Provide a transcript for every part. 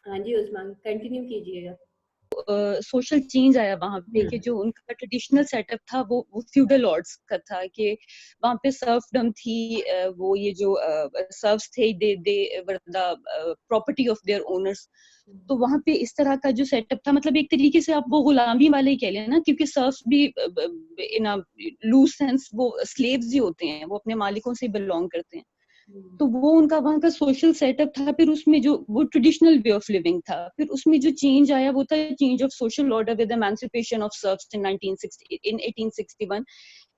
हाँ जी उस्मान, कंटिन्यू कीजिएगा। Social change आया वहां पे कि जो उनका ट्रेडिशनल सेटअप था वो फ्यूडल लॉर्ड्स का था, कि वहां पे सर्फडम थी, वो ये जो सर्व्स थे they were the property of their owners. तो वहां पे इस तरह का जो सेटअप था, मतलब एक तरीके से आप वो गुलामी वाले ही कह लें ना, क्योंकि सर्व्स भी इन लूज सेंस वो स्लेव्स ही होते हैं, वो अपने मालिकों से बिलोंग करते हैं। तो वो उनका वहाँ का सोशल सेटअप था। फिर उसमें जो वो ट्रेडिशनल वे ऑफ लिविंग था, फिर उसमें जो चेंज आया वो था change of social order with emancipation of serfs in 1861।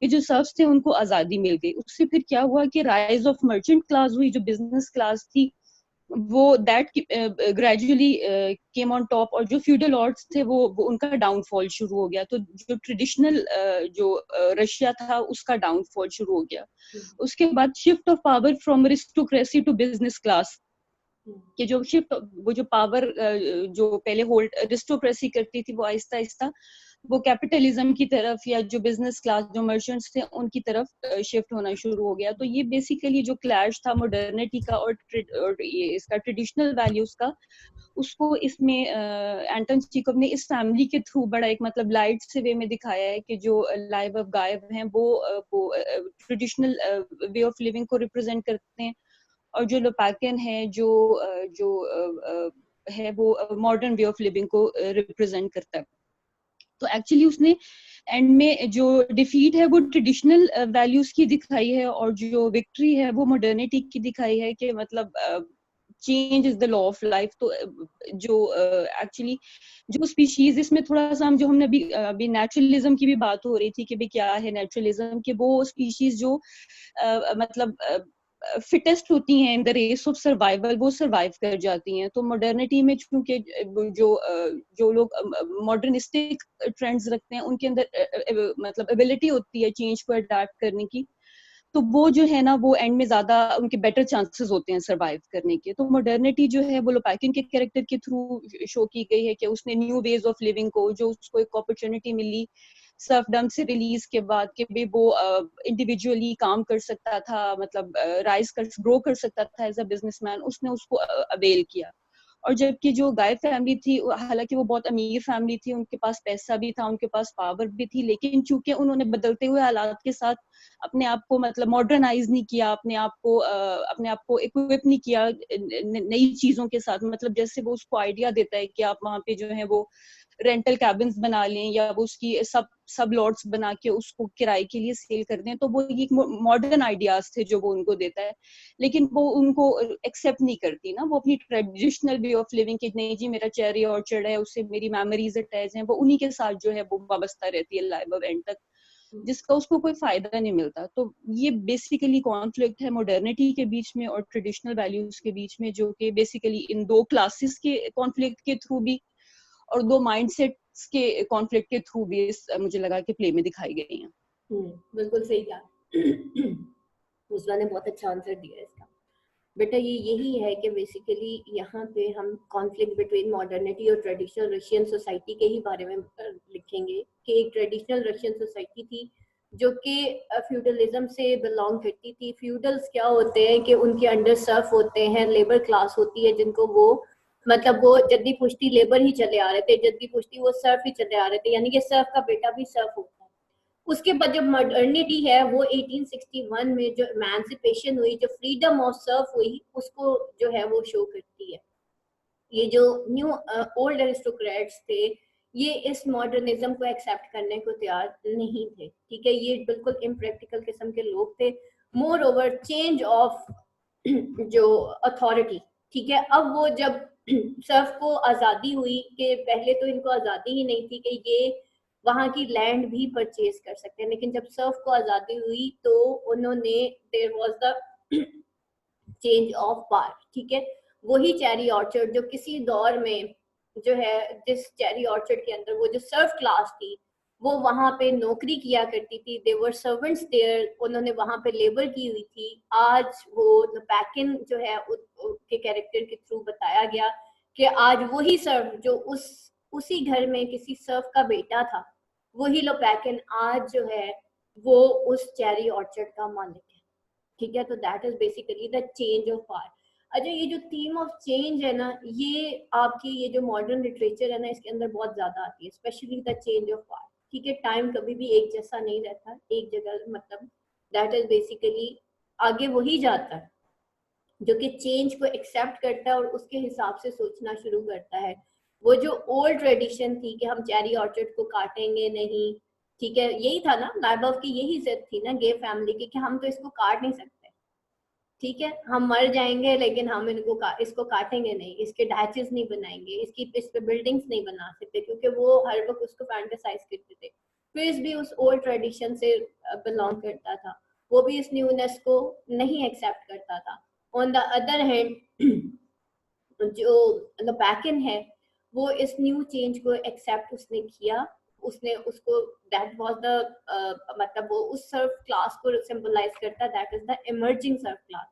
ये जो सर्व्स थे उनको आजादी मिल गई। उससे फिर क्या हुआ कि राइज ऑफ मर्चेंट क्लास हुई, जो बिजनेस क्लास थी वो that gradually came on top, और जो फ्यूडल लॉर्ड्स थे वो उनका डाउनफॉल शुरू हो गया। तो जो ट्रेडिशनल जो रशिया था उसका डाउनफॉल शुरू हो गया। उसके बाद shift of power from aristocracy to business class, कि जो शिफ्ट वो जो पावर जो पहले होल्ड अरिस्टोक्रेसी करती थी वो आहिस्ता आहिस्ता वो कैपिटलिज्म की तरफ, या जो बिजनेस क्लास जो मर्चेंट्स थे उनकी तरफ शिफ्ट होना शुरू हो गया। तो ये बेसिकली जो क्लैश था मॉडर्निटी का और ये इसका ट्रेडिशनल वैल्यूज का, उसको इसमें एंटन चेखव ने इस फैमिली के थ्रू बड़ा एक मतलब लाइट से वे में दिखाया है कि जो लाइव ऑफ गायब हैं वो ट्रेडिशनल वे ऑफ लिविंग को रिप्रेजेंट करते हैं, और जो लोपाकिन है जो है वो मॉडर्न वे ऑफ लिविंग को रिप्रेजेंट करता है। तो एक्चुअली उसने एंड में जो डिफीट है वो ट्रेडिशनल वैल्यूज की दिखाई है, और जो विक्ट्री है वो मॉडर्निटी की दिखाई है, कि मतलब change is the law of life. तो जो एक्चुअली जो स्पीशीज इसमें थोड़ा सा हम जो हमने अभी नेचुरलिज्म की भी बात हो रही थी कि भाई क्या है नेचुरलिज्म, कि वो स्पीशीज जो मतलब फिटेस्ट होती हैं in the race of survival, वो सर्वाइव कर जाती हैं। तो मॉडर्निटी में चूंकि जो लोग मॉडर्निस्टिक ट्रेंड्स रखते हैं उनके अंदर मतलब एबिलिटी होती है चेंज को अडेप्ट करने की, तो वो जो है ना वो एंड में ज्यादा उनके बेटर चांसेस होते हैं सरवाइव करने के। तो मॉडर्निटी जो है वो लोपाकिन के कैरेक्टर के थ्रू शो की गई है, कि उसने न्यू वेज ऑफ लिविंग को, जो उसको एक अपॉर्चुनिटी मिली सर्फडम से रिलीज के बाद, कि भी वो इंडिविजुअली काम कर सकता था, मतलब राइज कर ग्रो कर सकता था एज अ बिजनेसमैन, उसने उसको अवेल किया। और जबकि जो गाय फैमिली थी, हालांकि वो बहुत अमीर फैमिली थी, उनके पास पैसा भी था, उनके पास पावर भी थी, लेकिन चूंकि उन्होंने बदलते हुए हालात के साथ अपने आप को मतलब मॉडर्नाइज नहीं किया, अपने आप को इक्विप नहीं किया नई चीजों के साथ। मतलब जैसे वो उसको आइडिया देता है कि आप वहाँ पे जो है वो रेंटल कैबिन्स बना लें, या वो उसकी सब लॉट्स बना के उसको किराए के लिए सेल कर दें। तो वो ये मॉडर्न आइडियाज थे जो वो उनको देता है, लेकिन वो उनको एक्सेप्ट नहीं करती ना, वो अपनी ट्रेडिशनल वे ऑफ लिविंग की, नहीं जी मेरा चेरी ऑर्चर्ड है, उससे मेरी मेमोरीज अटैच हैं, वो उन्हीं के साथ जो है वो वाबस्ता रहती है लाइफ ऑफ एंड तक, जिसका उसको कोई फायदा नहीं मिलता। तो ये बेसिकली कॉन्फ्लिक्ट है मॉडर्निटी के बीच में और ट्रेडिशनल वैल्यूज के बीच में, जो कि बेसिकली इन दो क्लासेस के कॉन्फ्लिक्ट के थ्रू भी और दो माइंडसेट्स के कॉन्फ्लिक्ट के थ्रू भी मुझे लगा कि प्ले में दिखाई गई हैं। बिल्कुल सही कहा। उस्मा ने बहुत अच्छा आंसर दिया है इसका। बेटा ये यही है कि बेसिकली यहाँ पे हम कॉन्फ्लिक्ट बिटवीन मॉडर्निटी और ट्रेडिशनल रशियन सोसाइटी के ही बारे में लिखेंगे, कि एक ट्रेडिशनल रशियन सोसाइटी थी जो कि फ्यूडलिज्म से बिलोंग करती थी। फ्यूडल्स क्या होते हैं कि उनके अंडर सर्फ होते हैं, लेबर क्लास होती है, जिनको वो मतलब वो जद्दी पुश्ती लेबर ही चले आ रहे थे, जद्दी पुश्ती वो सर्फ ही चले आ रहे थे, यानी कि सर्फ का बेटा भी सर्फ होता है। उसके बाद जब मॉडर्निटी है वो 1861 में जो एमेंसिपेशन हुई, जो फ्रीडम ऑफ सर्फ हुई, उसको जो है वो शो करती है। ये जो न्यू ओल्ड एरिस्टोक्रेट्स थे, ये इस मॉडर्निज्म को एक्सेप्ट करने को तैयार नहीं थे। ठीक है, ये बिल्कुल इम्प्रैक्टिकल किस्म के लोग थे। मोर ओवर चेंज ऑफ जो अथॉरिटी, ठीक है, अब वो जब सर्फ को आजादी हुई, कि पहले तो इनको आजादी ही नहीं थी कि ये वहां की लैंड भी परचेज कर सकते हैं, लेकिन जब सर्फ को आजादी हुई तो उन्होंने there was the change of power. ठीक है, वही चेरी ऑर्चर्ड जो किसी दौर में जो है, जिस चेरी ऑर्चर्ड के अंदर वो जो सर्फ क्लास थी वो वहां पे नौकरी किया करती थी, देवर सर्वेंट्स देयर, उन्होंने वहां पे लेबर की हुई थी। आज वो पैकिन जो है के कैरेक्टर के थ्रू बताया गया कि आज वही सर्फ जो उसी घर में किसी सर्फ का बेटा था, वही लोपैकिन आज जो है वो उस चेरी ऑर्चर्ड का मालिक है। ठीक है, तो that is basically the change of power. अच्छा, ये जो थीम ऑफ चेंज है ना, ये आपकी ये जो मॉडर्न लिटरेचर है ना, इसके अंदर बहुत ज्यादा आती है, specially the change of part. ठीक है, टाइम कभी भी एक जैसा नहीं रहता एक जगह, मतलब दैट इज बेसिकली आगे वही जाता है जो कि चेंज को एक्सेप्ट करता है और उसके हिसाब से सोचना शुरू करता है। वो जो ओल्ड ट्रेडिशन थी कि हम चेरी ऑर्चर्ड को काटेंगे नहीं, ठीक है, यही था ना, नायबव की यही जिद थी ना गे फैमिली की कि हम तो इसको काट नहीं सकते, ठीक है, हम मर जाएंगे लेकिन हम इसको काटेंगे नहीं, इसके डैचेस नहीं बनाएंगे, इस पे बिल्डिंग्स नहीं बना सकते, क्योंकि वो हर वक्त उसको फैंटेसाइज करते थे। फिर भी उस ओल्ड ट्रेडिशन से बिलोंग करता था, वो भी इस न्यूनेस को नहीं एक्सेप्ट करता था। ऑन द अदर हैंड जो लपैकिन है, वो इस न्यू चेंज को एक्सेप्ट उसने किया, उसने उसको दैट वाज द मतलब वो उस सर्फ क्लास को सिंबलाइज करता है, that is the emerging Surf class.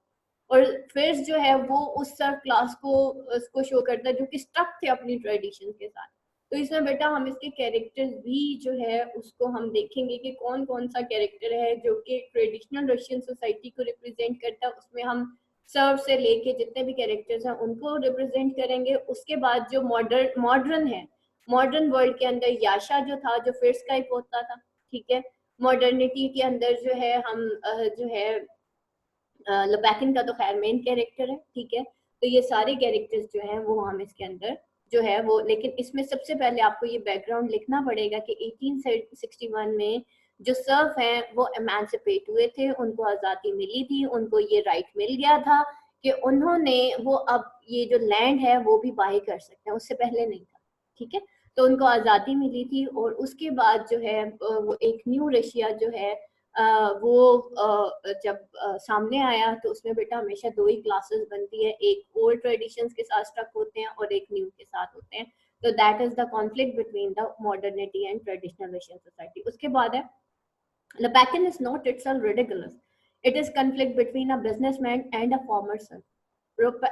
और फिर जो है वो उस सर्फ क्लास को उसको शो करता है जो कि स्टक थे अपनी ट्रेडिशन के साथ। तो इसमें बेटा हम इसके कैरेक्टर्स भी जो है उसको हम देखेंगे कि कौन कौन सा कैरेक्टर है जो कि ट्रेडिशनल रशियन सोसाइटी को रिप्रेजेंट करता है। उसमें हम सर्व से लेके जितने भी कैरेक्टर्स हैं उनको रिप्रेजेंट करेंगे। उसके बाद जो मॉडर्न है, मॉडर्न वर्ल्ड के अंदर याशा जो था, जो फिर स्काइप होता था, ठीक है, मॉडर्निटी के अंदर जो है हम जो है लपैकिन का तो खैर मेन कैरेक्टर है, ठीक है। तो ये सारे कैरेक्टर्स जो हैं वो हम इसके अंदर जो है वो, लेकिन इसमें सबसे पहले आपको ये बैकग्राउंड लिखना पड़ेगा कि 1861 में जो सर्फ हैं वो एमेंसिपेट हुए थे, उनको आज़ादी मिली थी, उनको ये राइट मिल गया था कि उन्होंने वो अब ये जो लैंड है वो भी बाय कर सकते हैं, उससे पहले नहीं था, ठीक है। तो उनको आज़ादी मिली थी और उसके बाद जो है वो एक न्यू रशिया जो है वो जब सामने आया तो उसमें बेटा हमेशा दो ही क्लासेस बनती है, एक ओल्ड ट्रेडिशंस के साथ स्टक होते हैं और एक न्यू के साथ होते हैं। तो that is the conflict between the modernity and traditional Russian society. उसके बाद है Lepakin is not itself ridiculous. It is conflict between a businessman and a farmer son.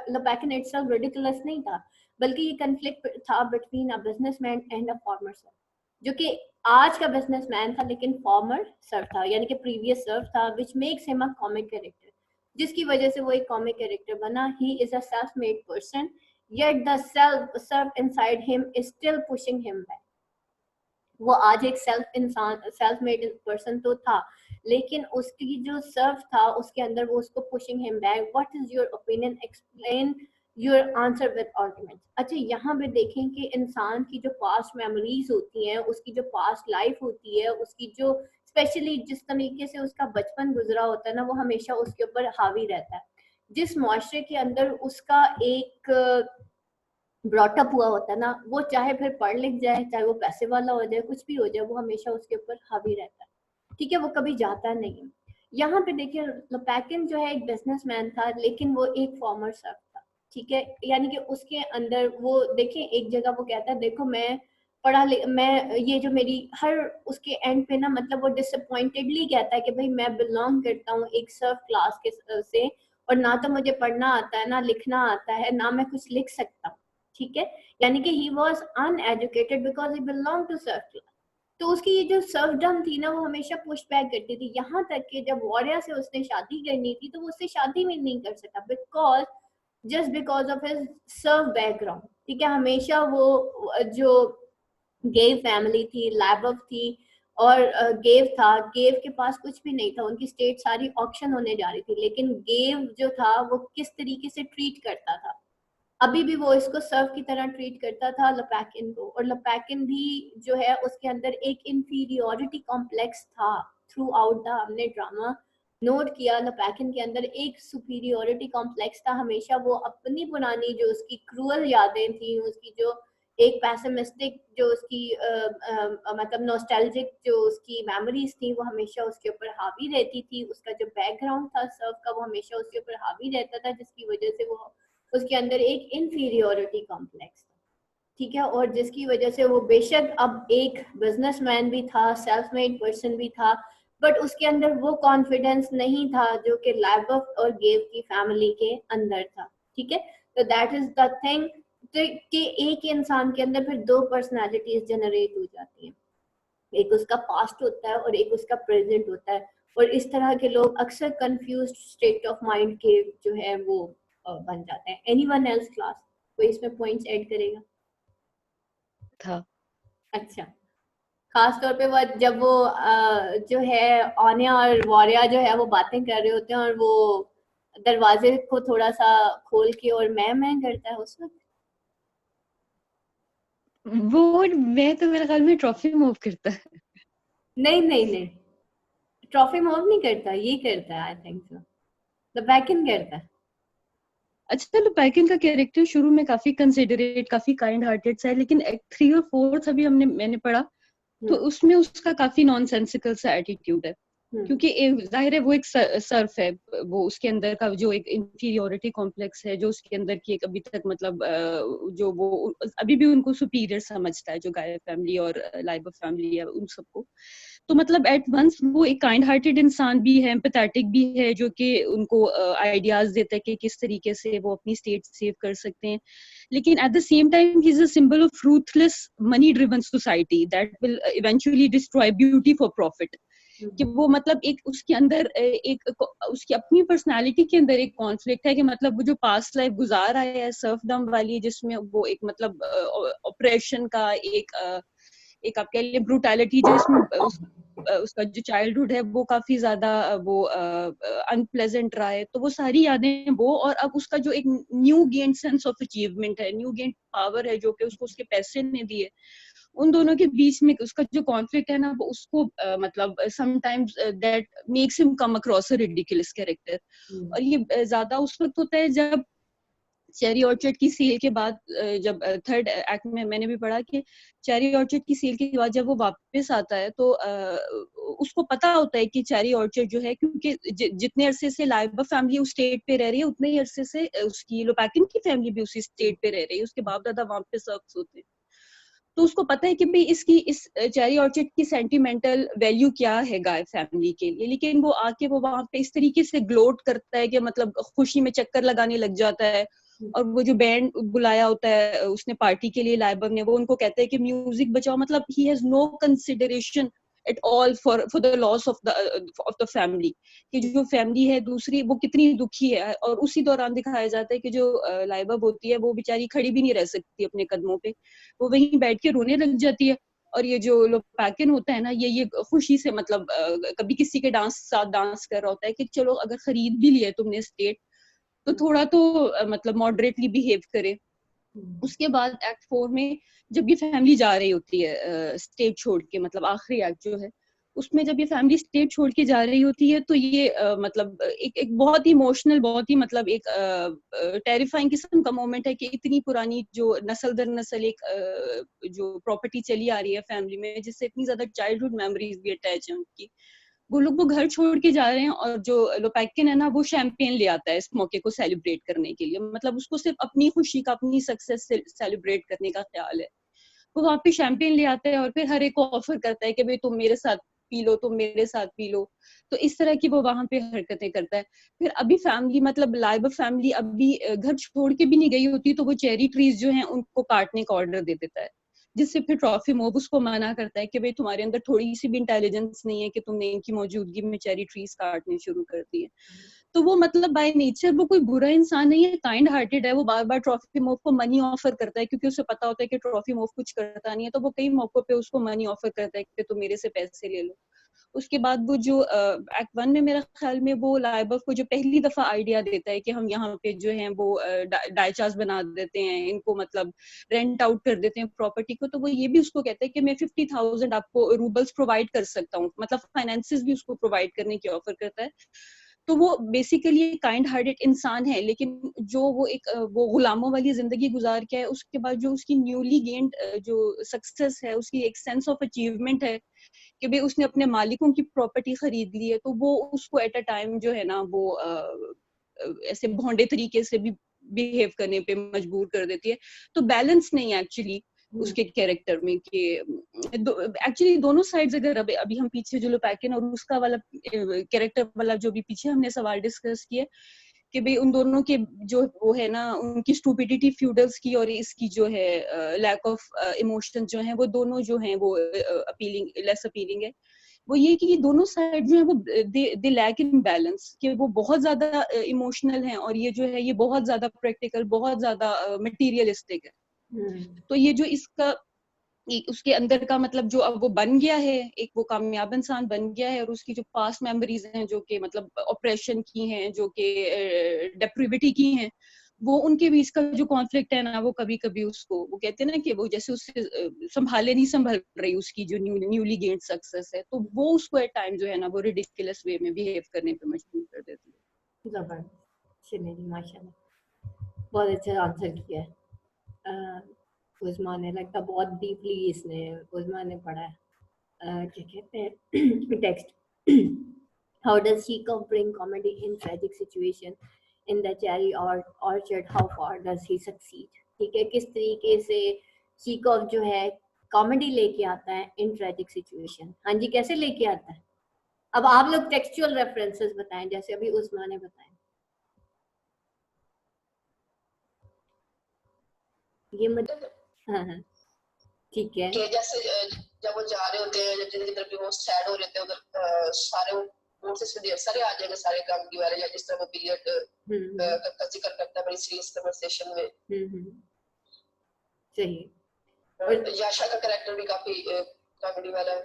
Lepakin itself ridiculous नहीं था, बल्कि ये conflict था between a businessman and a farmer son, जो कि आज का businessman था लेकिन farmer sir था, यानी कि previous sir था, which makes him a comic character, जिसकी वजह से वो एक comic character बना। He is a self-made person, yet the self inside him is still pushing him back. वो आज एक सेल्फ मेड पर्सन तो था, लेकिन उसकी जो सर्फ था उसके अंदर वो उसको pushing him back. What is your opinion, explain your answer with arguments. अच्छा, यहाँ पे देखें कि इंसान की जो पास्ट मेमोरीज होती हैं, उसकी जो पास्ट लाइफ होती है, उसकी जो स्पेशली जिस तरीके से उसका बचपन गुजरा होता है ना, वो हमेशा उसके ऊपर हावी रहता है। जिस मुआशरे के अंदर उसका एक ब्रॉटअप हुआ होता है ना, वो चाहे फिर पढ़ लिख जाए, चाहे वो पैसे वाला हो जाए, कुछ भी हो जाए, वो हमेशा उसके ऊपर हावी रहता है, ठीक है, वो कभी जाता नहीं। यहाँ पे देखिए लपैकिन जो है एक बिजनेसमैन था लेकिन वो एक फॉर्मर सर्फ था, ठीक है, यानी कि उसके अंदर वो देखिए एक जगह वो कहता है देखो मैं ये जो मेरी हर उसके एंड पे ना, मतलब वो डिसअपॉइंटेडली कहता है कि भाई मैं बिलोंग करता हूँ एक सर्फ क्लास के से, और ना तो मुझे पढ़ना आता है, ना लिखना आता है, ना मैं कुछ लिख सकता हूँ, ठीक है, यानी कि he was uneducated because he belong to serf class. तो उसकी ये जो सर्फडम थी ना, वो हमेशा पुश बैक करती थी, यहाँ तक कि जब वॉरिया से उसने शादी करनी थी तो वो उससे शादी भी नहीं कर सका, because just because of his Surf background, ठीक है। हमेशा वो जो गेव फैमिली थी, लैबव थी और गेव था, गेव के पास कुछ भी नहीं था, उनकी स्टेट सारी ऑक्शन होने जा रही थी, लेकिन गेव जो था वो किस तरीके से ट्रीट करता था, अभी भी वो इसको सर्व की तरह ट्रीट करता था लपैकिन को, और लपैकिन भी जो है उसके अंदर एक इंफीरियोरिटी कॉम्प्लेक्स था। थ्रू आउट द हमने ड्रामा नोट किया, लपैकिन के अंदर एक सुपीरियोरिटी कॉम्प्लेक्स था, हमेशा वो अपनी पुरानी जो उसकी क्रूअल यादें थी, उसकी जो एक पैसिमिस्टिक जो उसकी मतलब नॉस्टैल्जिक जो उसकी मेमोरीज थी, वो हमेशा उसके ऊपर हावी रहती थी। उसका जो बैकग्राउंड था सर्व का, वो हमेशा उसके ऊपर हावी रहता था, जिसकी वजह से वो उसके अंदर एक इन्फीरियोरिटी कॉम्प्लेक्स था, ठीक है, और जिसकी वजह से वो बेशक अब एक बिजनेसमैन भी था, सेल्फ मेड पर्सन भी था, बट उसके अंदर वो कॉन्फिडेंस नहीं था जो कि लैबफ और गेव की फैमिली के अंदर था, ठीक है। तो दैट इज द थिंग कि एक इंसान के अंदर फिर दो पर्सनालिटीज जनरेट हो जाती हैं, एक उसका पास्ट होता है और एक उसका प्रेजेंट होता है, और इस तरह के लोग अक्सर कंफ्यूज्ड स्टेट ऑफ माइंड के जो है वो बन जाते हैं। एनीवन एल्स क्लास, कोई इसमें पॉइंट्स ऐड करेगा? था। अच्छा, खास तौर पे वो जब वो जो है आन्या और वॉरिया जो है वो बातें कर रहे होते हैं और वो दरवाजे को थोड़ा सा खोल के और मैं करता है उस वक्त। वो मैं तो मेरे ख्याल में ट्रॉफी मूव करता है। नहीं नहीं नहीं, ट्रॉफी मूव नहीं करता, ये करता है आई थिंक सो, द बैकिन करता है। अच्छा चलो, पैकिन का कैरेक्टर शुरू में काफी कंसिडरेट, काफी काइंड हार्टेड सा है, लेकिन एक्ट 3 और 4 अभी मैंने पढ़ा, तो उसमें उसका काफी नॉनसेंसिकल सा एटीट्यूड है। हम्म क्योंकि जाहिर है वो एक सर्फ है, वो उसके अंदर का जो एक इंफीरियोरिटी कॉम्प्लेक्स है, जो उसके अंदर की एक अभी तक मतलब जो वो अभी भी उनको सुपीरियर समझता है, जो गाय फैमिली और लाइबा फैमिली है उन सबको। तो मतलब एट वंस वो एक काइंड हार्टेड इंसान भी है, एम्पैथेटिक भी है, जो कि उनको आइडियाज देता है कि किस तरीके से वो अपनी स्टेट सेव कर सकते हैं। लेकिन at the same time he is a symbol of ruthless money driven society that will eventually destroy beauty for profit. कि वो मतलब एक उसके अंदर एक उसकी अपनी पर्सनालिटी के अंदर एक कॉन्फ्लिक्ट है कि मतलब वो जो पास्ट लाइफ गुजार आया है सर्फडम वाली, जिसमें वो एक मतलब ऑपरेशन का एक आप कह लीजिए ब्रूटैलिटी, जिसमें उसका जो चाइल्डहुड है वो काफी ज्यादा वो अनप्लेजेंट रहा है, तो वो सारी यादें वो, और अब उसका जो एक new gain sense of achievement है, न्यू गेन पावर है, जो कि उसको उसके पैसे ने दिए, उन दोनों के बीच में उसका जो कॉन्फ्लिक्ट है ना, वो उसको मतलब sometimes that makes him come across a ridiculous character. और ये ज्यादा उस वक्त होता है जब चेरी ऑर्चर्ड की सेल के बाद, जब थर्ड एक्ट में मैंने भी पढ़ा कि चेरी ऑर्चर्ड की सेल के बाद जब वो वापस आता है, तो उसको पता होता है कि चेरी ऑर्चर्ड जो है, क्योंकि जितने अरसे से लाइबा फैमिली उस स्टेट पे रह रही है, उतने ही अरसे से उसकी लोपैकिन की फैमिली भी उसी स्टेट पे रह रही है, उसके बाप दादा वहां पे सर्व्स होते हैं। तो उसको पता है कि भाई इसकी इस चेरी ऑर्चर्ड की सेंटिमेंटल वैल्यू क्या है गाय फैमिली के लिए, लेकिन वो आके वो वहां पे इस तरीके से ग्लोट करता है कि मतलब खुशी में चक्कर लगाने लग जाता है। और वो जो बैंड बुलाया होता है उसने पार्टी के लिए लाइबम ने, वो उनको कहता है कि म्यूजिक बजाओ, मतलब he has no consideration at all for the loss of the family, कि जो फैमिली है दूसरी वो कितनी दुखी है। और उसी दौरान दिखाया जाता है कि जो लाइबा होती है वो बेचारी खड़ी भी नहीं रह सकती अपने कदमों पे, वो वहीं बैठ के रोने लग जाती है। और ये जो लोपैकिन होता है ना, ये खुशी से मतलब कभी किसी के साथ डांस कर रहा होता है कि चलो अगर खरीद भी लिया तुमने स्टेट, तो थोड़ा तो मतलब मॉडरेटली बिहेव करे। उसके बाद एक्ट 4 में जब ये फैमिली जा रही होती है स्टेट छोड़ के, मतलब आखिरी एक्ट जो है उसमें जब ये फैमिली स्टेट छोड़ के जा रही होती है, तो ये मतलब एक बहुत ही इमोशनल, बहुत ही मतलब एक टेरिफाइंग किस्म का मोमेंट है कि इतनी पुरानी जो नस्ल दर नस्ल एक जो प्रॉपर्टी चली आ रही है फैमिली में, जिससे इतनी ज्यादा चाइल्डहुड मेमोरीज भी अटैच है उनकी, वो लोग वो घर छोड़ के जा रहे हैं। और जो लोपैकिन है ना, वो शैंपेन ले आता है इस मौके को सेलिब्रेट करने के लिए, मतलब उसको सिर्फ अपनी खुशी का, अपनी सक्सेस से सेलिब्रेट करने का ख्याल है। वो वहां पे शैंपेन ले आता है और फिर हर एक को ऑफर करता है कि भाई तुम मेरे साथ पी लो, तुम मेरे साथ पी लो। तो इस तरह की वो वहां पे हरकतें करता है। फिर अभी फैमिली मतलब लाइबा फैमिली अभी घर छोड़ के भी नहीं गई होती, तो वो चेरी ट्रीज जो हैं उनको काटने का ऑर्डर दे देता है, जिससे फिर ट्रॉफी मोब उसको मना करता है कि भाई तुम्हारे अंदर थोड़ी सी भी इंटेलिजेंस नहीं है कि तुमने इनकी मौजूदगी में चेरी ट्रीज काटने शुरू कर दिए। तो वो मतलब बाय नेचर वो कोई बुरा इंसान नहीं है, काइंड हार्टेड है। वो बार बार ट्रॉफी मोव को मनी ऑफर करता है, क्योंकि उसे पता होता है कि ट्रॉफी मोव कुछ करता नहीं है, तो वो कई मौकों पे उसको मनी ऑफर करता है कि तुम मेरे से पैसे ले लो। उसके बाद वो जो एक्ट 1 में मेरे ख्याल में वो लाइबफ को जो पहली दफा आइडिया देता है कि हम यहाँ पे जो है वो डाइचास बना देते हैं, इनको मतलब रेंट आउट कर देते हैं प्रॉपर्टी को, तो वो ये भी उसको कहता है कि मैं 50,000 आपको रूबल्स प्रोवाइड कर सकता हूँ, मतलब फाइनेंसेस भी उसको प्रोवाइड करने की ऑफर करता है। तो वो बेसिकली काइंड हार्टेड इंसान है, लेकिन जो वो एक वो गुलामों वाली जिंदगी गुजार के है, उसके बाद जो उसकी न्यूली गेन्ड जो सक्सेस है, उसकी एक सेंस ऑफ अचीवमेंट है कि भाई उसने अपने मालिकों की प्रॉपर्टी खरीद ली है, तो वो उसको एट अ टाइम जो है ना वो ऐसे भोंडे तरीके से भी बिहेव करने पे मजबूर कर देती है। तो बैलेंस नहीं है एक्चुअली उसके कैरेक्टर में कि एक्चुअली दोनों साइड्स, अगर अभी हम पीछे जो लोपैकिन और उसका वाला कैरेक्टर वाला जो भी पीछे हमने सवाल डिस्कस किए कि भाई उन दोनों के जो वो है ना, उनकी स्टूपिडिटी फ्यूडल्स की और इसकी जो है लैक ऑफ इमोशन जो है, वो दोनों जो हैं वो अपीलिंग, लेस अपीलिंग है। वो ये कि ये दोनों साइड जो है वो दे लैक इन बैलेंस, कि वो बहुत ज्यादा इमोशनल हैं और ये जो है ये बहुत ज्यादा प्रैक्टिकल, बहुत ज्यादा मटेरियलिस्टिक है। तो ये जो इसका उसके अंदर का मतलब जो अब वो बन गया है, एक वो कामयाब इंसान बन गया है, और उसकी जो पास्ट मेमोरीज हैं जो कि मतलब ऑपरेशन की हैं, जो कि डेप्रिविटी की हैं, वो उनके बीच का जो कॉन्फ्लिक्ट है ना, वो कभी कभी उसको वो कहते हैं ना कि वो जैसे उससे संभाले नहीं संभल रही उसकी जो न्यूली गेन्ड सक्सेस है, तो वो उसको एट टाइम जो है ना वो रिडिकुलस वे में बिहेव करने पे मजबूर कर देती है। जबरदस्त, माशाल्लाह बहुत अच्छा आंसर किया है उस्मा ने, लगता बहुत डीपली इसने उस्मा ने पढ़ा है। क्या कहते हैं text, how does Chekhov bring comedy in tragic situation in the cherry orchard, how far does he succeed? ठीक है, किस तरीके से चीकॉफ जो है कॉमेडी लेके आता है इन ट्रेजिक सिचुएशन। हाँ जी, कैसे लेके आता है? अब आप लोग टेक्सचुअल रेफरेंसेस बताएं, जैसे अभी उस्मा ने बताया। ये मतलब हाँ हाँ ठीक है, कि जैसे जब वो जा रहे होते हैं, जिनकी तरफ भी वो सैड हो रहे थे, उधर सारे फोर्सेस में ढेर सारे आ जाएंगे, सारे काम की वाले, या जिस तरह वो पीरियड का जिक्र करता है बड़ी सीरियस कन्वर्सेशन में। सही। और याशा का कैरेक्टर भी काफी कॉमेडी वाला है,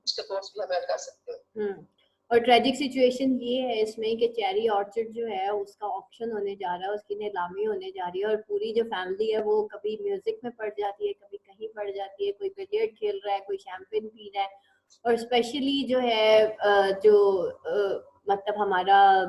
उसके थॉट्स भी हम ऐड कर सकते हैं। और ट्रेजिक सिचुएशन ये है इसमें कि चेरी ऑर्चर्ड जो है उसका ऑक्शन होने जा रहा है, उसकी नीलामी होने जा रही है, और पूरी जो फैमिली है वो कभी म्यूजिक में पड़ जाती है, कभी कहीं पड़ जाती है, कोई बिलियर्ड खेल रहा है, कोई शैंपेन पी रहा है। और स्पेशली जो है जो मतलब हमारा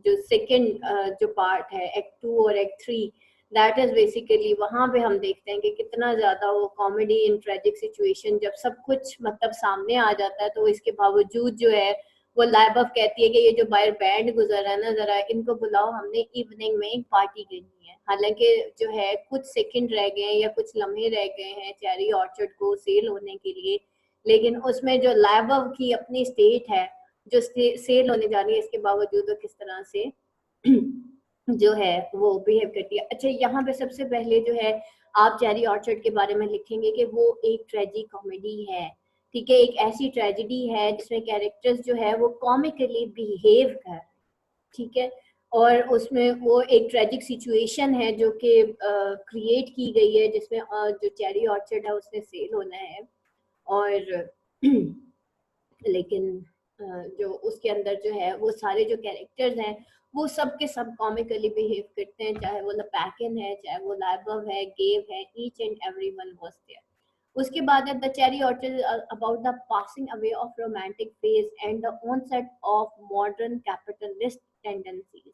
जो सेकंड जो पार्ट है एक्ट 2 और एक्ट 3, दैट इज बेसिकली वहां पे हम देखते हैं कि कितना ज्यादा वो कॉमेडी इन ट्रेजिक सिचुएशन, जब सब कुछ मतलब सामने आ जाता है तो इसके बावजूद जो है वो लाइबफ कहती है कि ये जो बाहर बैंड गुजर रहा है ना, जरा इनको बुलाओ, हमने इवनिंग में एक पार्टी करनी है। हालांकि जो है कुछ सेकंड रह गए या कुछ लम्हे रह गए हैं चेरी ऑर्चर्ड को सेल होने के लिए, लेकिन उसमें जो लाइबफ की अपनी स्टेट है जो सेल होने जा रही है, इसके बावजूद वो किस तरह से जो है वो बिहेव करती है। अच्छा, यहाँ पे सबसे पहले जो है आप चेरी ऑर्चर्ड के बारे में लिखेंगे कि वो एक ट्रेजिक कॉमेडी है, ठीक है, एक ऐसी ट्रेजेडी है जिसमें कैरेक्टर्स जो है वो कॉमिकली बिहेव कर, ठीक है, और उसमें वो एक ट्रेजिक सिचुएशन है जो कि क्रिएट की गई है, जिसमें जो चेरी ऑर्चर्ड है उसने सेल होना है, और लेकिन जो उसके अंदर जो है वो सारे जो कैरेक्टर्स हैं वो सब के सब कॉमिकली बिहेव करते हैं, चाहे वो लपैकिन है, चाहे वो लाइबव है, गेव है, each and everyone was there. उसके बाद the cherry orchard about the passing away of romantic phase and the onset of modern capitalist tendencies.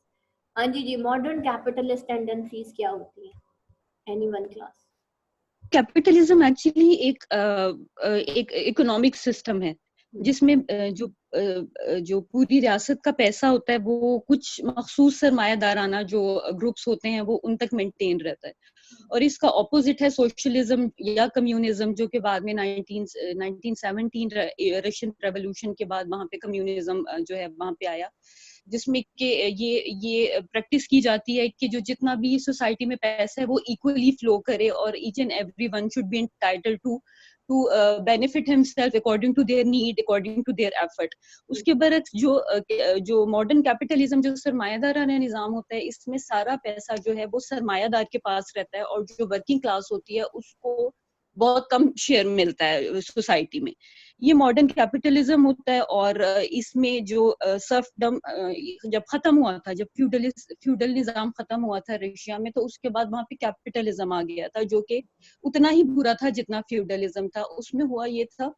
हाँ जी जी, मॉडर्न कैपिटलिस्ट टेंडेंसीज क्या होती है? Anyone class? कैपिटलिज्म एक्चुअली एक इकोनॉमिक सिस्टम है जिसमें जो पूरी रियासत का पैसा होता है वो कुछ मखसूस सरमायादाराना जो ग्रुप्स होते हैं वो उन तक मेंटेन रहता है, और इसका ऑपोजिट है सोशलिज्म या कम्युनिज्म, जो कि बाद में 1917 रशियन रेवोल्यूशन के बाद वहां पे कम्युनिज्म जो है वहां पे आया, जिसमें कि ये प्रैक्टिस की जाती है कि जो जितना भी सोसाइटी में पैसा है वो इक्वली फ्लो करे, और each and every one should be entitled to benefit himself according to their need, according to their effort. उसके बरक्स जो मॉडर्न कैपिटलिज्म जो सरमायादाराना निजाम होता है, इसमें सारा पैसा जो है वो सरमायादार के पास रहता है, और जो वर्किंग क्लास होती है उसको बहुत कम शेयर मिलता है सोसाइटी में। ये मॉडर्न कैपिटलिज्म होता है, और इसमें जो सर्फडम जब खत्म हुआ था, जब फ्यूडल निजाम खत्म हुआ था रशिया में, तो उसके बाद वहां पे कैपिटलिज्म आ गया था, जो कि उतना ही बुरा था जितना फ्यूडलिज्म था। उसमें हुआ ये था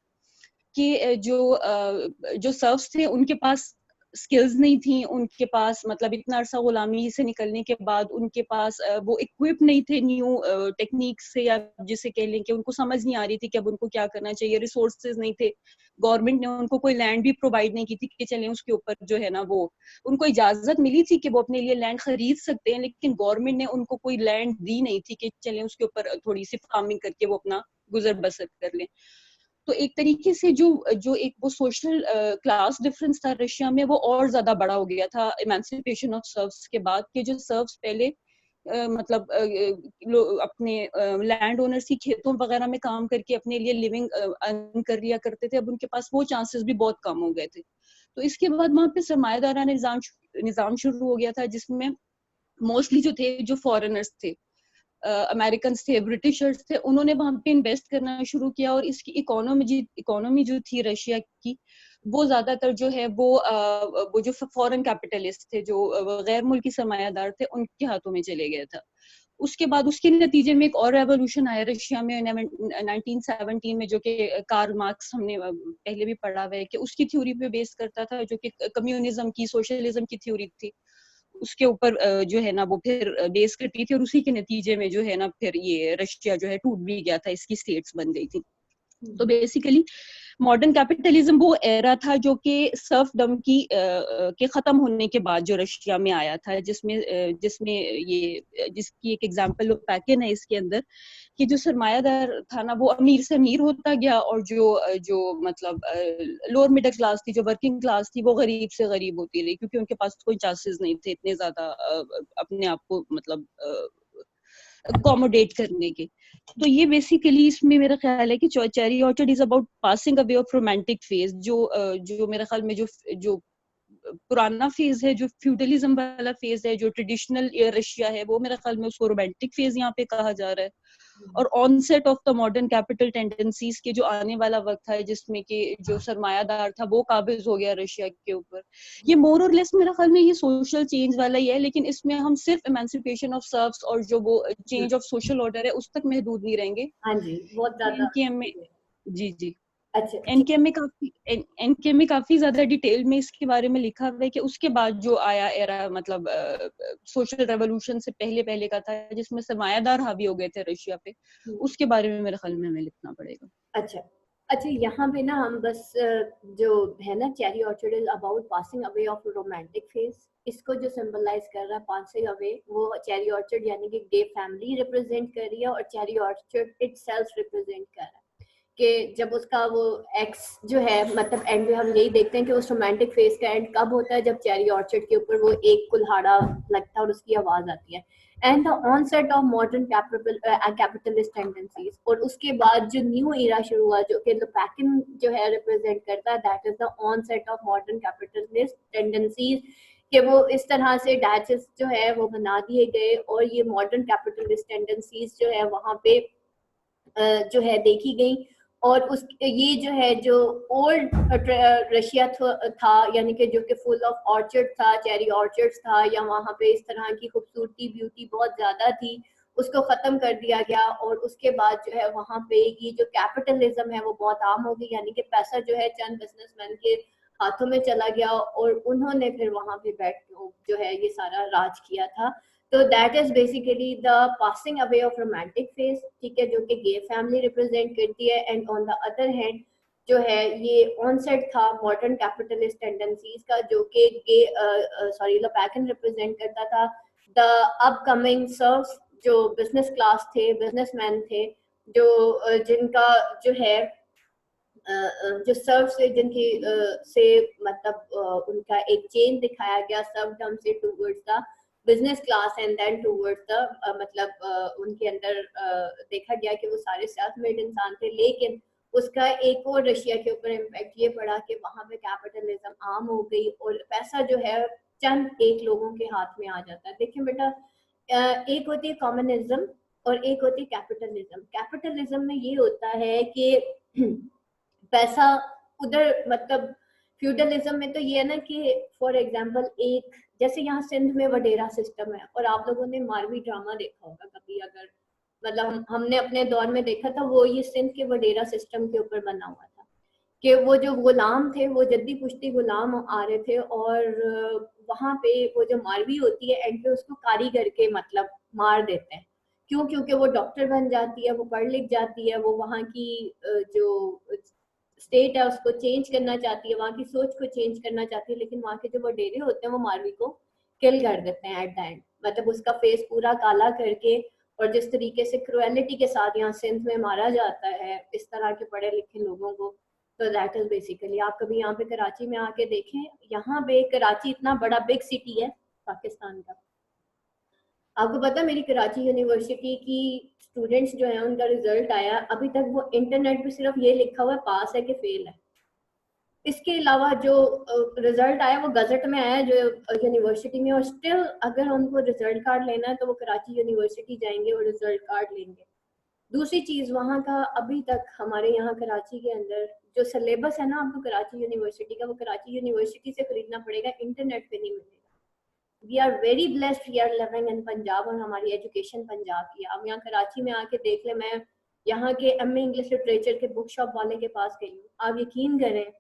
कि जो सर्फ्स थे उनके पास स्किल्स नहीं थी, उनके पास मतलब इतना अरसा गुलामी से निकलने के बाद उनके पास वो इक्विप नहीं थे न्यू टेक्निक से, या जिसे कह लें कि उनको समझ नहीं आ रही थी कि अब उनको क्या करना चाहिए, रिसोर्सेज नहीं थे, गवर्नमेंट ने उनको कोई लैंड भी प्रोवाइड नहीं की थी कि चलें उसके ऊपर जो है ना वो उनको इजाजत मिली थी कि वो अपने लिए लैंड खरीद सकते हैं, लेकिन गवर्नमेंट ने उनको कोई लैंड दी नहीं थी कि चलें उसके ऊपर थोड़ी सी फार्मिंग करके वो अपना गुजर बसर कर लें। तो एक तरीके से जो एक वो सोशल क्लास डिफरेंस था रशिया में, वो और ज्यादा बड़ा हो गया था इमेंसिपेशन ऑफ सर्व्स के बाद, कि जो सर्व्स पहले मतलब अपने लैंड ओनर्स की खेतों वगैरह में काम करके अपने लिए लिविंग अर्न कर लिया करते थे, अब उनके पास वो चांसेस भी बहुत कम हो गए थे। तो इसके बाद वहाँ पे सरमायादाराना निजाम शुरू हो गया था, जिसमें मोस्टली जो थे, जो फॉरेनर्स थे, अमेरिकन थे, ब्रिटिशर्स थे, उन्होंने वहां पे इन्वेस्ट करना शुरू किया। और इसकी इकोनॉमी जो थी रशिया की, वो ज्यादातर जो है वो जो फॉरेन कैपिटलिस्ट थे, जो गैर मुल्की सरमायादार थे, उनके हाथों में चले गया था। उसके बाद उसके नतीजे में एक और रेवोल्यूशन आया रशिया में 1917 में, जो कि कार्ल मार्क्स, हमने पहले भी पढ़ा हुआ है कि उसकी थ्योरी पे बेस करता था, जो कि कम्युनिज्म की, सोशलिज्म की थ्योरी थी। उसके ऊपर जो है ना वो फिर बेस करती थी, और उसी के नतीजे में जो है ना फिर ये रशिया जो है टूट भी गया था, इसकी स्टेट्स बन गई थी। तो बेसिकली मॉडर्न कैपिटलिज्म वो एरा था जो कि सर्फडम के खत्म होने के बाद जो रशिया में आया था, जिसमें ये जिसकी एक एग्जांपल पैकेन है इसके अंदर, कि जो सरमायादार था ना वो अमीर से अमीर होता गया, और जो मतलब लोअर मिडिल क्लास थी, जो वर्किंग क्लास थी, वो गरीब से गरीब होती रही, क्योंकि उनके पास कोई चांसेस नहीं थे इतने ज्यादा अपने आप को मतलब अकोमोडेट करने के। तो ये बेसिकली इसमें मेरा ख्याल है कि cherry orchard is about passing away of romantic phase, जो मेरे ख्याल में जो पुराना फेज है, जो फ्यूडलिज्म वाला फेज है, जो ट्रेडिशनल रशिया है, वो मेरे ख्याल में उसको रोमांटिक फेज यहाँ पे कहा जा रहा है। और onset of the modern capital tendencies के जो आने वाला वक्त है, जिसमें कि जो सरमायादार था वो काबिज हो गया रशिया के ऊपर, ये मोर और लेस मेरा ख्याल में ये सोशल चेंज वाला ही है, लेकिन इसमें हम सिर्फ इमेंसिपेशन ऑफ सर्व्स और जो वो चेंज ऑफ सोशल ऑर्डर है उस तक महदूद नहीं रहेंगे। हाँ जी, बहुत ज्यादा। एनकेएम में जी अच्छा, एनके में काफी ज्यादा डिटेल में इसके बारे में लिखा हुआ है कि उसके बाद जो आया एरा, मतलब सोशल रेवोल्यूशन से पहले का था, जिसमें सरमायादार हावी हो गए थे रशिया पे, उसके बारे में मेरे ख्याल में हमें लिखना पड़ेगा। अच्छा, यहाँ पे ना हम बस जो है ना, cherry orchard is about passing away of romantic phase, इसको जो सिंबलाइज कर रहा है पासिंग अवे, वो चेरी ऑर्चर्ड यानी कि गे फैमिली रिप्रेजेंट कर रही है, और चेरी ऑर्चर्ड इटसेल्फ रिप्रेजेंट कर रहा है कि जब उसका वो एक्स जो है, मतलब एंड में हम यही देखते हैं कि उस रोमांटिक फेज का एंड कब होता है, जब चेरी ऑर्चर्ड के ऊपर वो एक कुल्हाड़ा लगता है और उसकी आवाज आती है, and the onset of modern capitalist tendencies. और उसके बाद जो न्यू एरा शुरू हुआ, जो कि पैकिन जो है रिप्रेजेंट करता है, that is the onset of modern capitalist tendencies, कि वो इस तरह से डैचेस जो है वो बना दिए गए, और ये मॉडर्न कैपिटलिस्ट टेंडेंसीज जो है वहाँ पे जो है देखी गई। और उस ये जो है, जो ओल्ड रशिया था, यानी कि जो कि फुल ऑफ ऑर्चर्ड था, चेरी ऑर्चर्ड्स था, या वहाँ पे इस तरह की खूबसूरती ब्यूटी बहुत ज्यादा थी, उसको खत्म कर दिया गया। और उसके बाद जो है वहाँ पे ये जो कैपिटलिज्म है वो बहुत आम हो गई, यानी कि पैसा जो है चंद बिजनेसमैन के हाथों में चला गया, और उन्होंने फिर वहाँ पे बैठ के जो है ये सारा राज किया था। तो that is basically the passing away of romantic phase, ठीक है, जो कि गे फैमिली रिप्रेजेंट करती है। And on the other hand जो है ये ऑनसेट था मॉडर्न कैपिटलिस्ट टेंडेंसीज का, जो कि गे लोपैकिन रिप्रेजेंट करता था। द अपकमिंग सर्व्स, जो बिजनेस क्लास थे, बिजनेसमैन थे, जो जिनका जो है जो सर्व से जिनकी से मतलब उनका एक चेन दिखाया गया सर्वडम से towards the business class, and then towards the मतलब उनके अंदर देखा गया कि वो सारे सेल्फ मेड इंसान थे। लेकिन उसका एक और रशिया के ऊपर इम्पैक्ट ये पड़ा कि वहां पे कैपिटलिज्म आम हो गई, और पैसा जो है चंद एक लोगों के हाथ में आ जाता है। देखिए बेटा, एक होती है कम्युनिज्म और एक होती है कैपिटलिज्म। कैपिटलिज्म में ये होता है कि पैसा उधर, मतलब फ्यूडलिज्म में तो ये है ना कि फॉर एग्जांपल एक, जैसे यहाँ सिंध में वडेरा सिस्टम है, और आप लोगों ने मारवी ड्रामा देखा होगा कभी, अगर मतलब हमने अपने दौर में देखा था, वो ये सिंध के वडेरा सिस्टम के ऊपर बना हुआ था कि वो जो गुलाम थे वो जद्दी पुश्ती गुलाम आ रहे थे, और वहां पे वो जो मारवी होती है एंड पे उसको कारीगर के मतलब मार देते हैं। क्यों? क्योंकि वो डॉक्टर बन जाती है, वो पढ़ लिख जाती है, वो वहाँ की जो स्टेट है उसको चेंज करना चाहती है, वहाँ की सोच को चेंज करना चाहती है, लेकिन वहाँ के जो वडेरे होते हैं वो मारवी को किल कर देते हैं एट द एंड, मतलब उसका फेस पूरा काला करके। और जिस तरीके से क्रुएलिटी के साथ यहाँ सिंध में मारा जाता है इस तरह के पढ़े लिखे लोगों को, तो दैट इज बेसिकली, आप कभी यहाँ पे कराची में आके देखें, यहाँ पे कराची इतना बड़ा बिग सिटी है पाकिस्तान का, आपको पता है मेरी कराची यूनिवर्सिटी की स्टूडेंट्स जो है उनका रिजल्ट आया, अभी तक वो इंटरनेट पे सिर्फ ये लिखा हुआ है पास है कि फेल है। इसके अलावा जो रिजल्ट आया वो गजट में आया जो यूनिवर्सिटी में, और स्टिल अगर उनको रिजल्ट कार्ड लेना है तो वो कराची यूनिवर्सिटी जाएंगे और रिजल्ट कार्ड लेंगे। दूसरी चीज वहाँ का अभी तक हमारे यहाँ कराची के अंदर जो सिलेबस है ना आपको कराची यूनिवर्सिटी का, वो कराची यूनिवर्सिटी से खरीदना पड़ेगा, इंटरनेट पे नहीं मिलेगा। We are very blessed, we are living in Punjab, और हमारी एजुकेशन पंजाब की। आप यहाँ कराची में आके देख ले, मैं यहाँ के एमए इंग्लिश लिटरेचर के बुक शॉप वाले के पास गई हूँ, आप यकीन करें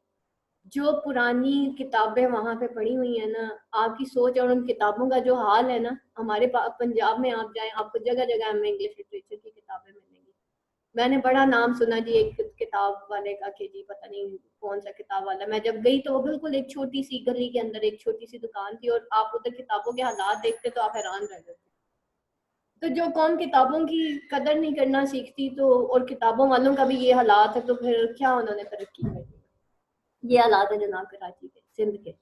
जो पुरानी किताबें वहाँ पे पड़ी हुई है ना, आपकी सोच और उन किताबों का जो हाल है ना, हमारे पंजाब में आप जाएं आपको जगह जगह एमए इंग्लिश लिटरेचर की किताबें मिलेंगी। मैंने बड़ा नाम सुना जी एक किताब वाले का कि जी पता नहीं कौन सा किताब वाला, मैं जब गई तो वो बिल्कुल एक छोटी सी गली के अंदर एक छोटी सी दुकान थी, और आप उधर किताबों के हालात देखते तो आप हैरान रह जाते। तो जो कौम किताबों की कदर नहीं करना सीखती, तो और किताबों वालों का भी ये हालात है, तो फिर क्या उन्होंने तरक्की कर दी। ये हालात है जनाब कराची के, सिंध के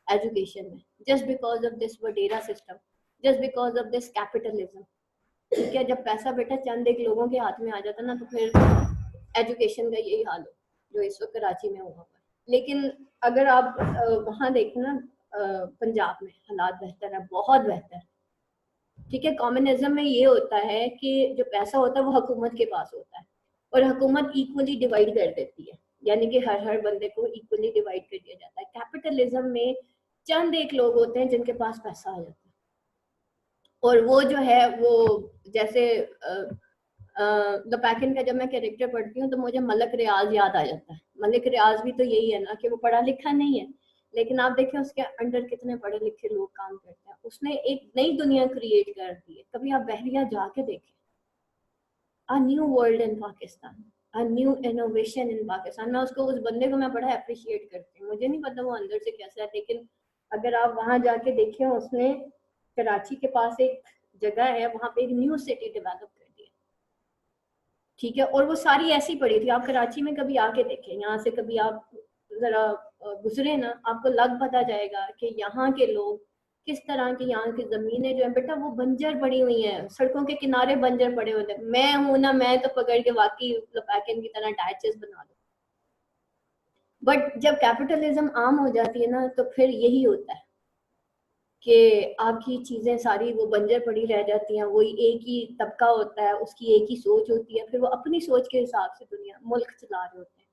एजुकेशन में, just because of this wadera system, just because of this capitalism. ठीक है, जब पैसा बेटा चंद एक लोगों के हाथ में आ जाता ना, तो फिर एजुकेशन का यही हाल हो जो इस वक्त कराची में हुआ है। लेकिन अगर आप वहाँ देखें ना, पंजाब में हालात बेहतर है, बहुत बेहतर। ठीक है, कम्युनिज्म में ये होता है कि जो पैसा होता है वो हुकूमत के पास होता है, और हुकूमत इक्वली डिवाइड कर देती है, यानी कि हर बंदे को इक्वली डिवाइड कर दिया जाता है। कैपिटलिज्म में चंद एक लोग होते हैं जिनके पास पैसा आ जाता है, और वो जो है वो जैसे द पैकिन का जब मैं कैरेक्टर पढ़ती हूँ तो मुझे मलक रियाज याद आ जाता है। मलिक रियाज भी तो यही है ना कि वो पढ़ा लिखा नहीं है, लेकिन आप देखें उसके अंडर कितने पढ़े लिखे लोग काम करते हैं। उसने एक नई दुनिया क्रिएट कर दी है। कभी आप बहरिया जाके देखें, a new world in Pakistan, a new innovation in Pakistan. मैं उसको, उस बंदे को मैं बड़ा अप्रिशिएट करती हूँ। मुझे नहीं पता वो अंदर से कैसा है, लेकिन अगर आप वहां जाके देखें, उसने कराची के पास एक जगह है, वहां पे एक न्यू सिटी डेवलप कर दी है। ठीक है, और वो सारी ऐसी पड़ी थी। आप कराची में कभी आके देखें, यहाँ से कभी आप जरा गुजरे ना, आपको लग पता जाएगा कि यहाँ के लोग किस तरह की, यहाँ की जमीनें जो है बेटा वो बंजर पड़ी हुई हैं, सड़कों के किनारे बंजर पड़े होते हैं। मैं हूं ना, मैं तो पकड़ के वाकई लपैकन की तरह डैचेस बना दूं। बट जब कैपिटलिज्म आम हो जाती है ना, तो फिर यही होता है कि आपकी चीजें सारी वो बंजर पड़ी रह जाती हैं। वही एक ही तबका होता है, उसकी एक ही सोच होती है, फिर वो अपनी सोच के हिसाब से दुनिया मुल्क चला रहे होते हैं।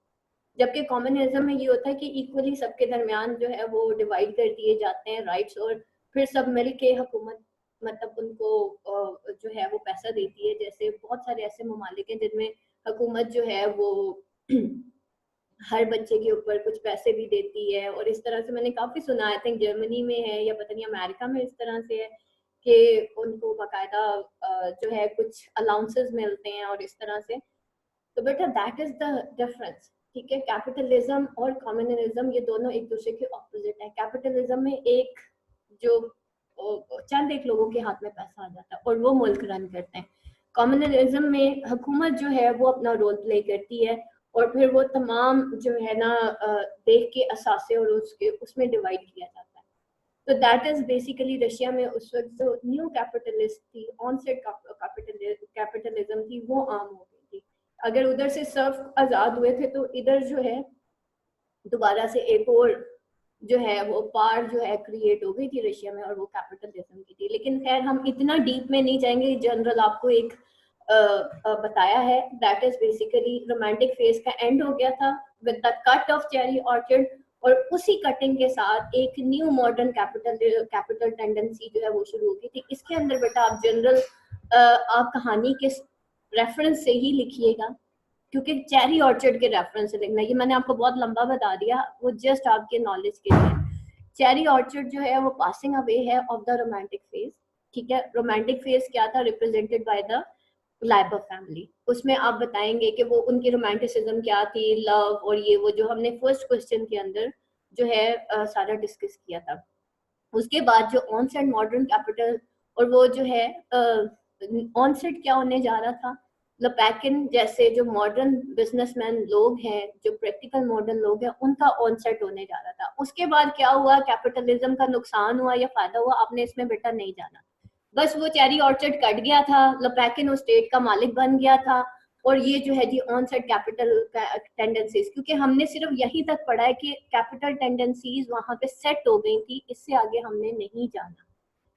जबकि कम्युनिज्म में ये होता है कि इक्वली सबके दरमियान जो है वो डिवाइड कर दिए जाते हैं राइट्स, और फिर सब मिल के हुकूमत मतलब उनको जो है वो पैसा देती है। जैसे बहुत सारे ऐसे ममालिक हैं जिनमें हुकूमत जो है वो हर बच्चे के ऊपर कुछ पैसे भी देती है, और इस तरह से मैंने काफी सुना, आई थिंक जर्मनी में है या पता नहीं अमेरिका में इस तरह से है कि उनको बाकायदा जो है कुछ अलाउंसेस मिलते हैं और इस तरह से। तो बेटा दैट इज द डिफरेंस। ठीक है, कैपिटलिज्म और कम्युनलिज्म ये दोनों एक दूसरे के ऑपोजिट है। कैपिटलिज्म में एक जो चंद एक लोगों के हाथ में पैसा आ जाता है और वो मुल्क रन करते हैं। कम्युनलिज्म में हुकूमत जो है वो अपना रोल प्ले करती है, और फिर वो तमाम जो है ना देख के असासे और उसके उसमें डिवाइड किया जाता है। तो दैट इज बेसिकली रशिया में उस वक्त जो न्यू कैपिटलिस्ट थी, ऑनसेट कैपिटलिज्म थी, वो आम हो गई थी। अगर उधर से सर्फ आजाद हुए थे तो इधर जो है दोबारा से एक और जो है वो पार जो है क्रिएट हो गई थी रशिया में, और वो कैपिटलिज्म की थी। लेकिन खैर हम इतना डीप में नहीं जाएंगे, जनरल आपको एक बताया है। That is basically romantic phase का एंड हो गया था with the cut off cherry orchard, और उसी कटिंग के साथ एक न्यू मॉडर्न कैपिटल टेंडेंसी जो है वो शुरू हो गई थी। इसके अंदर बेटा आप जनरल आप कहानी के रेफरेंस से ही लिखिएगा, क्योंकि चेरी ऑर्चर्ड के रेफरेंस से लिखना, ये मैंने आपको बहुत लंबा बता दिया, वो जस्ट आपके नॉलेज के लिए। चेरी ऑर्चर्ड जो है वो पासिंग अवे है ऑफ द रोमांटिक फेज। ठीक है, रोमांटिक फेज क्या था, represented by the Liber family. उसमें आप बताएंगे कि वो उनकी रोमांटिसिज्म क्या थी, लव और ये वो जो हमने फर्स्ट क्वेश्चन के अंदर जो है सारा डिस्कस किया था। उसके बाद जो ऑनसेट मॉडर्न कैपिटल, और वो जो है ऑनसेट क्या होने जा रहा था, लपैकिन जैसे जो मॉडर्न बिजनेसमैन लोग हैं, जो प्रैक्टिकल मॉडर्न लोग हैं, उनका ऑनसेट होने जा रहा था। उसके बाद क्या हुआ, कैपिटलिज्म का नुकसान हुआ या फायदा हुआ, आपने इसमें बेटा नहीं जाना। बस वो चेरी ऑर्चर्ड कट गया था, लोपैकिन उस स्टेट का मालिक बन गया था, और ये जो है जी ऑन साइड कैपिटल टेंडेंसीज, क्योंकि हमने सिर्फ यहीं तक पढ़ा है कि कैपिटल टेंडेंसीज वहां पे सेट हो गई थी, इससे आगे हमने नहीं जाना,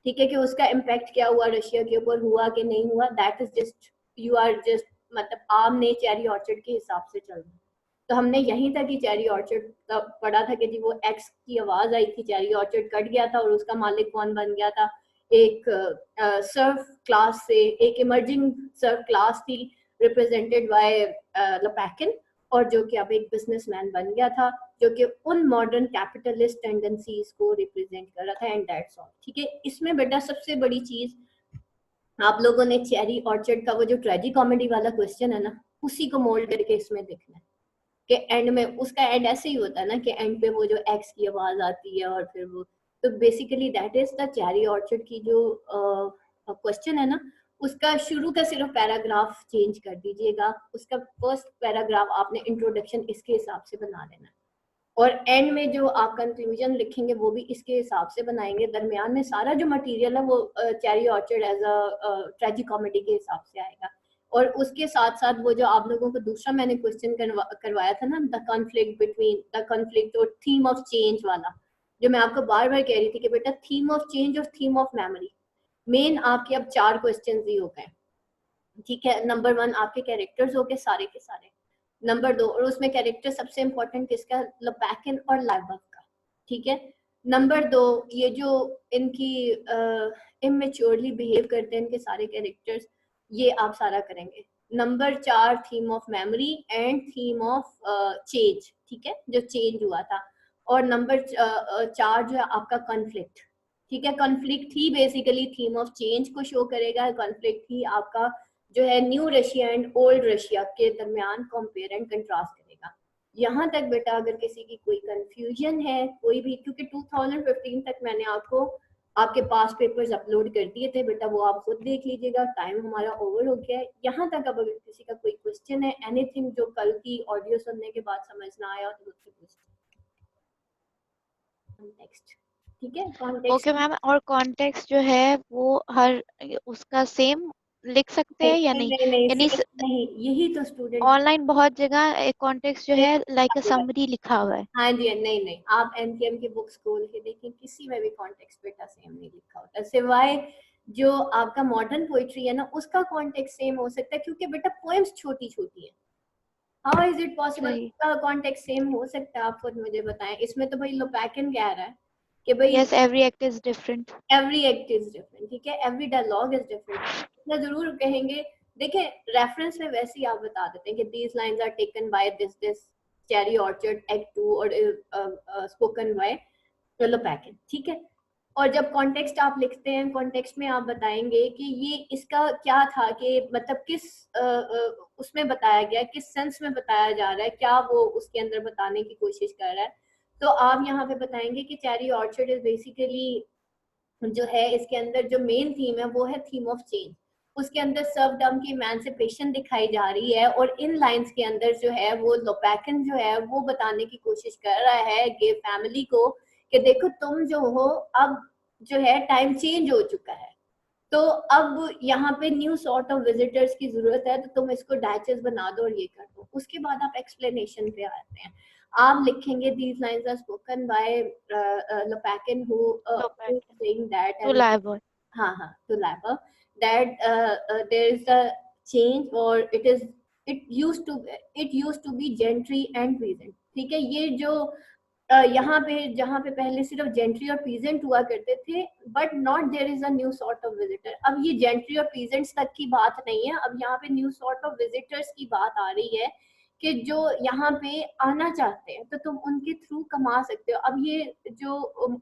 ठीक है, कि उसका इम्पैक्ट क्या हुआ रशिया के ऊपर, हुआ कि नहीं हुआ, that is just you are just मतलब आपने चेरी ऑर्चर्ड के हिसाब से चलना। तो हमने यहीं तक ही चेरी ऑर्चर्ड पढ़ा था कि जी वो एक्स की आवाज आई थी, चेरी ऑर्चर्ड कट गया था और उसका मालिक कौन बन गया था, एक सर्फ क्लास से, एक इमर्जिंग सर्फ क्लास थी रिप्रेजेंटेड बाय लोपैकिन, और जो कि अब एक बिजनेसमैन बन गया था, जो कि उन मॉडर्न कैपिटलिस्ट टेंडेंसीज को रिप्रेजेंट कर रहा था, एंड दैट्स ऑल, ठीक है। इसमें बेटा सबसे बड़ी चीज आप लोगों ने चेरी ऑर्चर्ड का वो जो ट्रेजी कॉमेडी वाला क्वेश्चन है ना, उसी को मोल्ड करके इसमें देखना है कि एंड में उसका एंड ऐसे ही होता है ना कि एंड पे वो जो एक्स की आवाज आती है और फिर वो, तो basically that is the cherry orchard की जो क्वेश्चन है ना, उसका शुरू का सिर्फ पैराग्राफ चेंज कर दीजिएगा, उसका फर्स्ट पैराग्राफ आपने इंट्रोडक्शन इसके हिसाब से बना लेना है, और एंड में जो आप कंक्लूजन लिखेंगे वो भी इसके हिसाब से बनाएंगे, दरमियान में सारा जो मटेरियल है वो cherry orchard as a tragicomedy के हिसाब से आएगा। और उसके साथ साथ वो जो आप लोगों को दूसरा मैंने क्वेश्चन करवाया था ना, the conflict between the conflict और थीम ऑफ चेंज वाला, जो मैं आपको बार बार कह रही थी कि बेटा थीम ऑफ चेंज और थीम ऑफ मेमोरी, मेन आपके अब 4 क्वेश्चन ही हो गए, ठीक है। नंबर 1 आपके कैरेक्टर्स हो गए सारे के सारे, नंबर 2, और उसमें कैरेक्टर सबसे इंपॉर्टेंट किसका, लोपैकिन और लाइबफ का, ठीक है। नंबर 2 ये जो इनकी इमेच्योरली बिहेव करते हैं इनके सारे कैरेक्टर्स, ये आप सारा करेंगे। Number 4 theme of memory and theme of change, ठीक है, जो चेंज हुआ था। और नंबर 4 जो है आपका कॉन्फ्लिक्ट, ठीक है, conflict he basically theme of change को शो करेगा, कॉन्फ्लिक्ट ही आपका जो है new Russia and old Russia के दरमियान कंपेयर एंड कंट्रास्ट करेगा। यहाँ तक बेटा अगर किसी की कोई कंफ्यूजन है कोई भी, क्योंकि 2015 तक मैंने आपको आपके पास पेपर्स अपलोड कर दिए थे बेटा, वो आप खुद देख लीजिएगा, टाइम हमारा ओवर हो गया है। यहाँ तक अब अगर किसी का कोई क्वेश्चन है, एनीथिंग जो कल की ऑडियो सुनने के बाद समझ ना आया तो मुझसे पूछिए। कॉन्टेक्स्ट, ठीक है, कॉन्टेक्स्ट ओके मैम, और कॉन्टेक्स्ट जो है वो हर उसका सेम लिख सकते हैं या नहीं? यानी नहीं, यही तो स्टूडेंट ऑनलाइन बहुत जगह कॉन्टेक्स्ट जो है लाइक अ समरी लिखा हुआ है। हाँ जी, नहीं आप एनकेएम की बुक्स खोल के देखिए, किसी में भी कॉन्टेक्स्ट बेटा सेम नहीं लिखा होता, सिवाय जो आपका मॉडर्न पोइट्री है ना उसका कॉन्टेक्स्ट सेम हो सकता है, क्योंकि बेटा पोएम्स छोटी छोटी है। हाउ इज इट पॉसिबल का कॉन्टेक्स्ट सेम हो सकता है, आप खुद मुझे बताएं। इसमें तो भाई लोपैकिन कह रहा है कि भाई yes, every act is different, every act is different, ठीक है, एवरी डायलॉग इज डिफरेंट, इतना जरूर कहेंगे। देखिए रेफरेंस में वैसे ही आप बता देते हैं कि these lines are taken by this cherry orchard act 2 और स्पोकन बाय लोपैकिन, ठीक है। और जब कॉन्टेक्स्ट आप लिखते हैं, कॉन्टेक्स्ट में आप बताएंगे कि ये इसका क्या था, कि मतलब किस उसमें बताया गया, किस सेंस में बताया जा रहा है, क्या वो उसके अंदर बताने की कोशिश कर रहा है। तो आप यहाँ पे बताएंगे कि चेरी ऑर्चर्ड इज बेसिकली जो है इसके अंदर जो मेन थीम है वो है थीम ऑफ चेंज, उसके अंदर सर्वडम की इमेंसिपेशन दिखाई जा रही है, और इन लाइंस के अंदर जो है वो लोपैकिन जो है वो बताने की कोशिश कर रहा है गे फैमिली को कि देखो तुम जो हो अब जो है टाइम चेंज हो चुका है, तो अब यहाँ पे न्यू सॉर्ट ऑफ विजिटर्स की जरूरत है, तो तुम इसको डैचेस बना दो और ये कर दो। उसके बाद आप एक्सप्लेनेशन पे आते हैं, आप लिखेंगे these lines are spoken by Lopakin who saying that to Laibor. हाँ to Laibor that there is a change or it used to be gentry and peasant, ठीक है। ये जो यहाँ पे जहाँ पे पहले सिर्फ जेंट्री और पीजेंट हुआ करते थे, but not there is a new sort of visitor, अब ये जेंट्री और पीजेंट्स तक की बात नहीं है, अब यहाँ पे न्यू सॉर्ट ऑफ विजिटर्स की बात आ रही है कि जो यहाँ पे आना चाहते हैं तो तुम उनके थ्रू कमा सकते हो। अब ये जो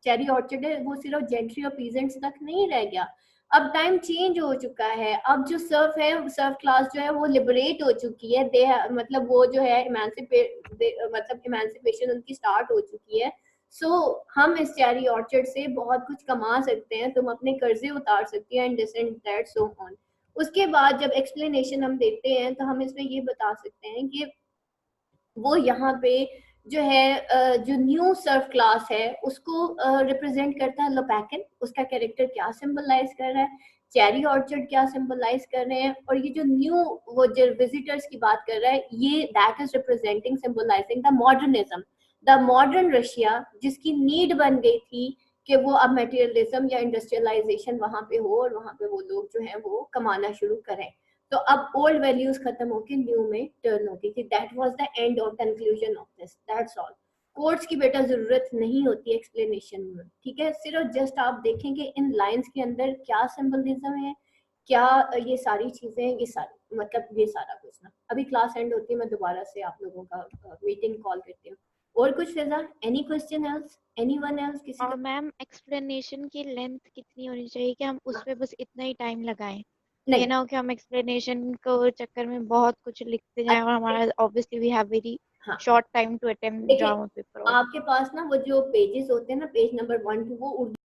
चेरी ऑर्चर्ड है वो सिर्फ जेंट्री और पीजेंट्स तक नहीं रह गया, अब टाइम चेंज हो चुका है, अब जो सर्फ है सर्फ क्लास जो है वो लिबरेट हो चुकी है, दे मतलब वो जो है मतलब इमेंसिपेशन उनकी स्टार्ट हो चुकी है। सो हम इस चेरी ऑर्चर्ड से बहुत कुछ कमा सकते हैं, तुम अपने कर्जे उतार सकती है and this and that so on. उसके बाद जब एक्सप्लेनेशन हम देते हैं तो हम इसमें ये बता सकते हैं कि वो यहाँ पे जो है जो न्यू सर्फ क्लास है उसको रिप्रेजेंट करता है लोपैकिन, उसका कैरेक्टर क्या सिंबलाइज कर रहा है, चेरी ऑर्चर्ड क्या सिंबलाइज कर रहे हैं, और ये जो न्यू वो जो विजिटर्स की बात कर रहा है ये that is representing symbolising the modernism, the modern Russia जिसकी नीड बन गई थी कि वो अब मटेरियलिज्म या इंडस्ट्रियलाइजेशन वहां पे हो और वहां पे वो लोग जो है वो कमाना शुरू करें। तो अब ओल्ड वैल्यूज खत्म होके न्यू में टर्न होती थी। That was the end of conclusion of this, that's all. Courts की बेटा जरूरत नहीं होती एक्सप्लेनेशन में, ठीक है, सिर्फ जस्ट आप देखेंगे इन लाइंस के अंदर क्या सिंबलिज्म है, क्या ये सारी चीजें, ये सारी मतलब ये सारा कुछ ना। अभी क्लास एंड होती है, मैं दोबारा से आप लोगों का मीटिंग कॉल करती हूँ। और कुछ फिजा, any question else, anyone else, किसी और का? मैम एक्सप्लेनेशन की लेंथ कितनी होनी चाहिए कि हम उस पे बस इतना ही टाइम लगाएं, ये नहीं, ना हो कि हम एक्सप्लेनेशन को चक्कर में बहुत कुछ लिखते जाएं और हमारा ऑब्वियसली वी हैव वेरी हाँ शॉर्ट टाइम टू अटेम्प्ट देखिए ड्रामा पेपर। आपके पास ना वो जो पेजेस होते हैं ना, पेज नंबर 1 2, वो उर्दू